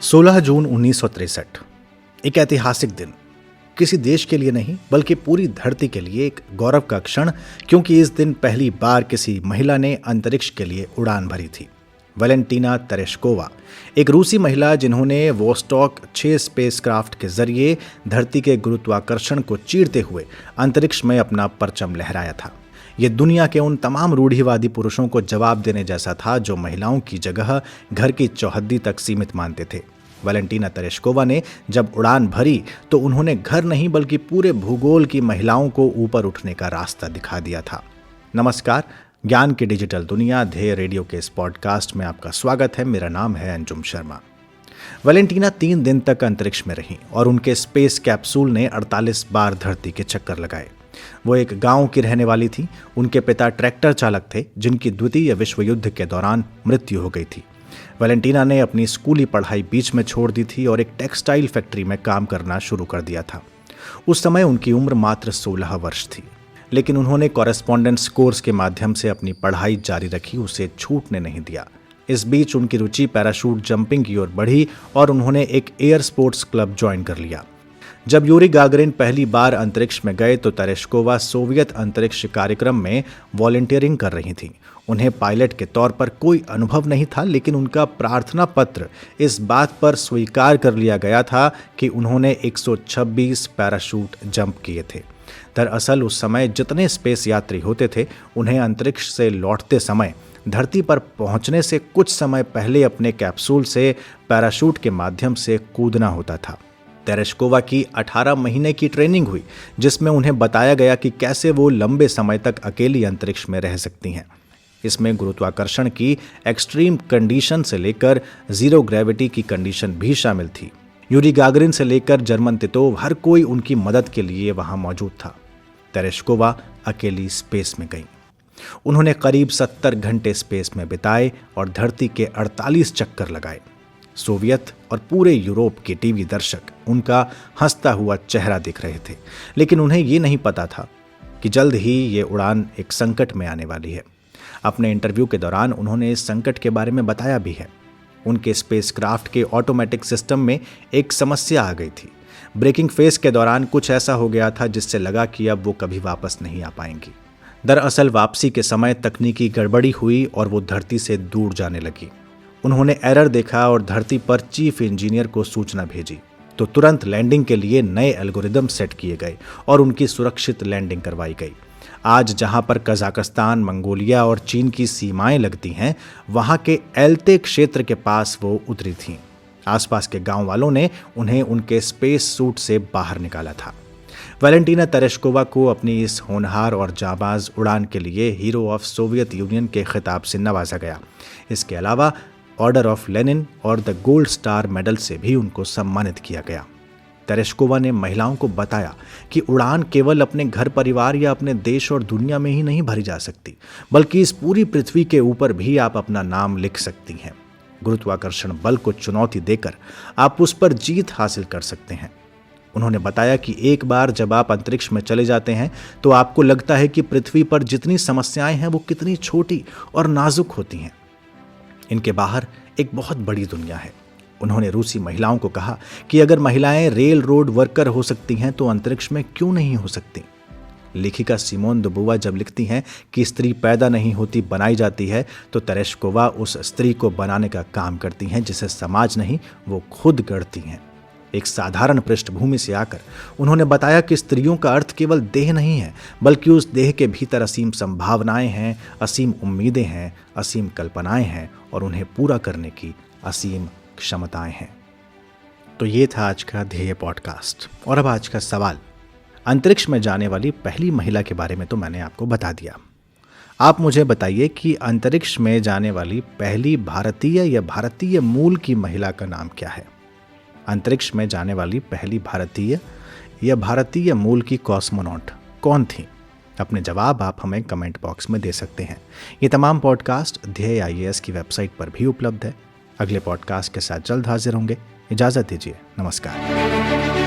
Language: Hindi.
16 जून 1963 एक ऐतिहासिक दिन, किसी देश के लिए नहीं बल्कि पूरी धरती के लिए एक गौरव का क्षण, क्योंकि इस दिन पहली बार किसी महिला ने अंतरिक्ष के लिए उड़ान भरी थी। वैलेंटीना तेरेश्कोवा, एक रूसी महिला जिन्होंने वोस्टॉक 6 स्पेसक्राफ्ट के जरिए धरती के गुरुत्वाकर्षण को चीरते हुए अंतरिक्ष में अपना परचम लहराया था। ये दुनिया के उन तमाम रूढ़िवादी पुरुषों को जवाब देने जैसा था जो महिलाओं की जगह घर की चौहद्दी तक सीमित मानते थे। वैलेंटीना तेरेश्कोवा ने जब उड़ान भरी तो उन्होंने घर नहीं बल्कि पूरे भूगोल की महिलाओं को ऊपर उठने का रास्ता दिखा दिया था। नमस्कार, ज्ञान की डिजिटल दुनिया ध्येय रेडियो के इस पॉडकास्ट में आपका स्वागत है। मेरा नाम है अंजुम शर्मा। वैलेंटीना 3 दिन तक अंतरिक्ष में रहीं और उनके स्पेस कैप्सूल ने 48 बार धरती के चक्कर लगाए। वो एक गांव की रहने वाली थी। उनके पिता ट्रैक्टर चालक थे जिनकी द्वितीय विश्व युद्ध के दौरान मृत्यु हो गई थी। वैलेंटीना ने अपनी स्कूली पढ़ाई बीच में छोड़ दी थी और एक टेक्सटाइल फैक्ट्री में काम करना शुरू कर दिया था। उस समय उनकी उम्र मात्र 16 वर्ष थी, लेकिन उन्होंने कॉरेस्पॉन्डेंस कोर्स के माध्यम से अपनी पढ़ाई जारी रखी, उसे छूटने नहीं दिया। इस बीच उनकी रुचि पैराशूट जंपिंग की ओर बढ़ी और उन्होंने एक एयर स्पोर्ट्स क्लब ज्वाइन कर लिया। जब यूरी गागरिन पहली बार अंतरिक्ष में गए तो तेरेश्कोवा सोवियत अंतरिक्ष कार्यक्रम में वॉलंटियरिंग कर रही थीं। उन्हें पायलट के तौर पर कोई अनुभव नहीं था, लेकिन उनका प्रार्थना पत्र इस बात पर स्वीकार कर लिया गया था कि उन्होंने 126 पैराशूट जंप किए थे। दरअसल उस समय जितने स्पेस यात्री होते थे, उन्हें अंतरिक्ष से लौटते समय धरती पर पहुंचने से कुछ समय पहले अपने कैप्सूल से पैराशूट के माध्यम से कूदना होता था। तेरेश्कोवा की 18 महीने की ट्रेनिंग हुई, जिसमें उन्हें बताया गया कि कैसे वो लंबे समय तक अकेली अंतरिक्ष में रह सकती हैं। इसमें गुरुत्वाकर्षण की एक्सट्रीम कंडीशन से लेकर जीरो ग्रेविटी की कंडीशन भी शामिल थी। यूरी गागरिन से लेकर जर्मन तितोव, हर कोई उनकी मदद के लिए वहां मौजूद था। तेरेश्कोवा अकेली स्पेस में गईं। उन्होंने करीब 70 घंटे स्पेस में बिताए और धरती के 48 चक्कर लगाए। सोवियत और पूरे यूरोप के टीवी दर्शक उनका हंसता हुआ चेहरा देख रहे थे, लेकिन उन्हें ये नहीं पता था कि जल्द ही ये उड़ान एक संकट में आने वाली है। अपने इंटरव्यू के दौरान उन्होंने इस संकट के बारे में बताया भी है। उनके स्पेसक्राफ्ट के ऑटोमेटिक सिस्टम में एक समस्या आ गई थी। ब्रेकिंग फेज के दौरान कुछ ऐसा हो गया था जिससे लगा कि अब वो कभी वापस नहीं आ पाएंगी। दरअसल वापसी के समय तकनीकी गड़बड़ी हुई और वो धरती से दूर जाने लगी। उन्होंने एरर देखा और धरती पर चीफ इंजीनियर को सूचना भेजी, तो तुरंत लैंडिंग के लिए नए एल्गोरिदम सेट किए गए और उनकी सुरक्षित लैंडिंग करवाई गई। आज जहां पर कजाकिस्तान, मंगोलिया और चीन की सीमाएं लगती हैं, वहां के एल्ते क्षेत्र के पास वो उतरी थीं। आसपास के गांव वालों ने उन्हें उनके स्पेस सूट से बाहर निकाला था। वैलेंटीना तेरेश्कोवा को अपनी इस होनहार और जाबाज उड़ान के लिए हीरो ऑफ सोवियत यूनियन के खिताब से नवाजा गया। इसके अलावा ऑर्डर ऑफ लेनिन और द गोल्ड स्टार मेडल से भी उनको सम्मानित किया गया। तेरेश्कोवा ने महिलाओं को बताया कि उड़ान केवल अपने घर परिवार या अपने देश और दुनिया में ही नहीं भरी जा सकती, बल्कि इस पूरी पृथ्वी के ऊपर भी आप अपना नाम लिख सकती हैं। गुरुत्वाकर्षण बल को चुनौती देकर आप उस पर जीत हासिल कर सकते हैं। उन्होंने बताया कि एक बार जब आप अंतरिक्ष में चले जाते हैं तो आपको लगता है कि पृथ्वी पर जितनी समस्याएं हैं वो कितनी छोटी और नाजुक होती हैं। इनके बाहर एक बहुत बड़ी दुनिया है। उन्होंने रूसी महिलाओं को कहा कि अगर महिलाएं रेल रोड वर्कर हो सकती हैं तो अंतरिक्ष में क्यों नहीं हो सकती। लेखिका सिमोन दे बोवार जब लिखती हैं कि स्त्री पैदा नहीं होती, बनाई जाती है, तो तेरेश्कोवा उस स्त्री को बनाने का काम करती हैं जिसे समाज नहीं, वो खुद गढ़ती हैं। एक साधारण पृष्ठभूमि से आकर उन्होंने बताया कि स्त्रियों का अर्थ केवल देह नहीं है, बल्कि उस देह के भीतर असीम संभावनाएं हैं, असीम उम्मीदें हैं, असीम कल्पनाएं हैं और उन्हें पूरा करने की असीम क्षमताएं हैं। तो ये था आज का ध्येय पॉडकास्ट। और अब आज का सवाल। अंतरिक्ष में जाने वाली पहली महिला के बारे में तो मैंने आपको बता दिया। आप मुझे बताइए कि अंतरिक्ष में जाने वाली पहली भारतीय या भारतीय मूल की महिला का नाम क्या है। अंतरिक्ष में जाने वाली पहली भारतीय या भारतीय मूल की कॉस्मोनॉट कौन थी? अपने जवाब आप हमें कमेंट बॉक्स में दे सकते हैं। ये तमाम पॉडकास्ट ध्येय IAS की वेबसाइट पर भी उपलब्ध है। अगले पॉडकास्ट के साथ जल्द हाजिर होंगे। इजाज़त दीजिए। नमस्कार।